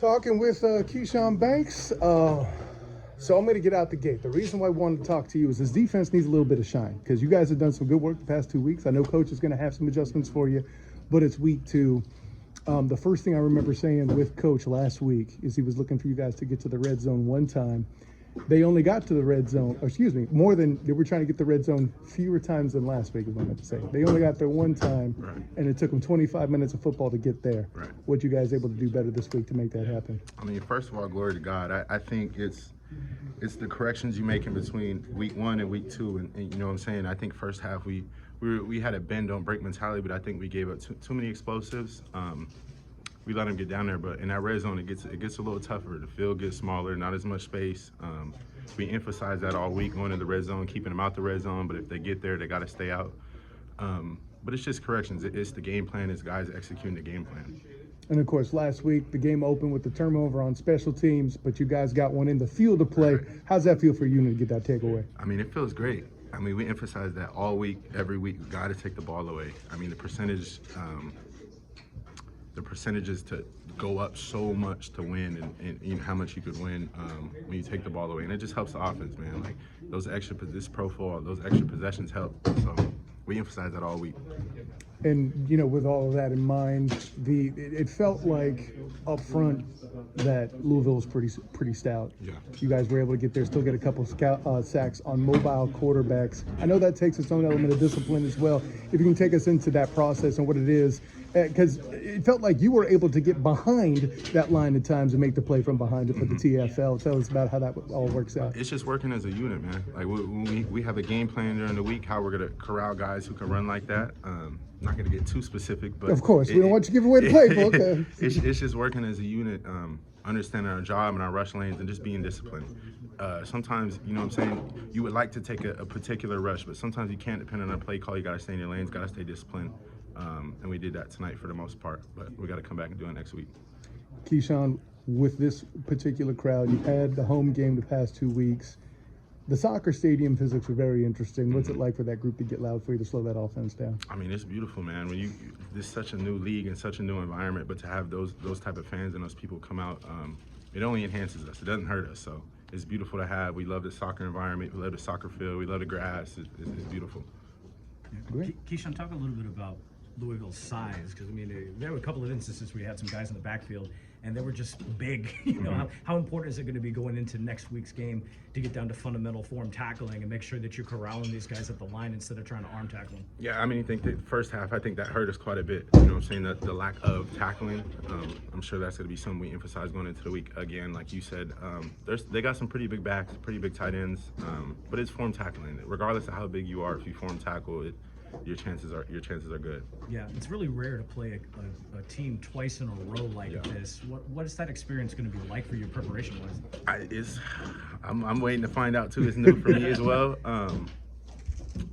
Talking with Keshawn Banks. So I'm going to get out the gate. The reason why I wanted to talk to you is this defense needs a little bit of shine because you guys have done some good work the past 2 weeks. I know Coach is going to have some adjustments for you, but it's week 2. The first thing I remember saying with Coach last week is he was looking for you guys to get to the red zone one time. They only got to the red zone, more than they were trying to get the red zone fewer times than last week, is what I meant to say. They only got there one time, right, and it took them 25 minutes of football to get there. Right. What you guys able to do better this week to make that happen? I mean, first of all, glory to God. I think it's the corrections you make in between week 1 and week 2, and you know what I'm saying. I think first half we had a bend don't break mentality, but I think we gave up too many explosives. We let them get down there, but in that red zone, it gets a little tougher. The field gets smaller, not as much space. We emphasize that all week, going to the red zone, keeping them out the red zone. But if they get there, they got to stay out. But it's just corrections. It's the game plan. It's guys executing the game plan. And of course, last week the game opened with the turnover on special teams, but you guys got one in the field to play. Right. How's that feel for you to get that takeaway? I mean, it feels great. I mean, we emphasize that all week, every week. We got to take the ball away. I mean, the percentages to go up so much to win, and you know how much you could win when you take the ball away, and it just helps the offense, man. Like those extra possessions help. So we emphasize that all week. And you know, with all of that in mind, it felt like up front that Louisville was pretty stout. Yeah. You guys were able to get there, still get a couple sacks on mobile quarterbacks. I know that takes its own element of discipline as well. If you can take us into that process and what it is, because it felt like you were able to get behind that line at times and make the play from behind it for the TFL. Tell us about how that all works out. It's just working as a unit, man. Like we have a game plan during the week, how we're gonna corral guys who can run like that. Not gonna get too specific, but of course we don't want you to give away the playbook. It's just working as a unit, understanding our job and our rush lanes, and just being disciplined. Sometimes, you know what I'm saying, you would like to take a particular rush, but sometimes you can't depend on a play call. You gotta stay in your lanes, gotta stay disciplined. And we did that tonight for the most part, but we got to come back and do it next week. Keshawn, with this particular crowd, you've had the home game the past 2 weeks. The soccer stadium physics were very interesting. What's it like for that group to get loud for you to slow that offense down? I mean, it's beautiful, man. When this is such a new league and such a new environment, but to have those type of fans and those people come out, it only enhances us. It doesn't hurt us. So it's beautiful to have. We love the soccer environment. We love the soccer field. We love the grass. It's beautiful. Great. Keshawn, talk a little bit about Louisville's size, because I mean there were a couple of instances where we had some guys in the backfield and they were just big. You know, how important is it going to be going into next week's game to get down to fundamental form tackling and make sure that you're corralling these guys at the line instead of trying to arm tackle them? Yeah, I mean, I think the first half, I think that hurt us quite a bit. You know what I'm saying? That the lack of tackling. I'm sure that's going to be something we emphasize going into the week. Again, like you said, they got some pretty big backs, pretty big tight ends, but it's form tackling. Regardless of how big you are, if you form tackle it, your chances are good. Yeah, it's really rare to play a team twice in a row like this. What is that experience going to be like for you preparation-wise? I'm waiting to find out too. It's new for me as well.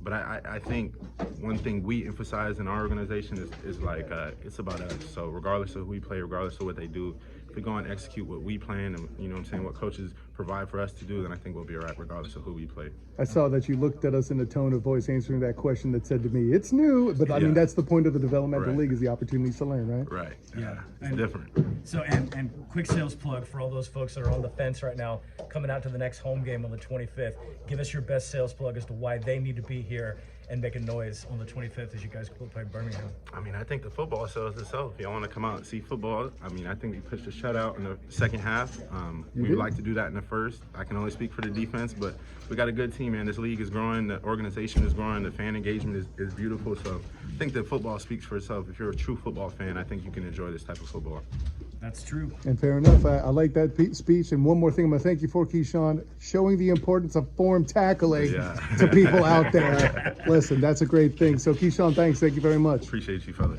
But I think one thing we emphasize in our organization is like it's about us. So regardless of who we play, regardless of what they do, if we go and execute what we plan and, you know what I'm saying, what coaches provide for us to do, then I think we'll be all right regardless of who we play. I saw that you looked at us in a tone of voice answering that question that said to me, it's new, but I mean, that's the point of the developmental Right. league is the opportunities to learn, right? Right. Yeah. It's different. So, and quick sales plug for all those folks that are on the fence right now, coming out to the next home game on the 25th. Give us your best sales plug as to why they need to be here and make a noise on the 25th as you guys go play Birmingham. I mean, I think the football sells itself. If y'all want to come out and see football, I mean, I think we pushed a shutout in the second half. We would like to do that in the first. I can only speak for the defense, but we got a good team, man. This league is growing. The organization is growing. The fan engagement is beautiful. So I think that football speaks for itself. If you're a true football fan, I think you can enjoy this type of football. That's true. And fair enough. I like that speech. And one more thing I'm going to thank you for, Keshawn, showing the importance of form tackling to people out there. Listen, that's a great thing. So, Keshawn, thanks. Thank you very much. Appreciate you, fellas.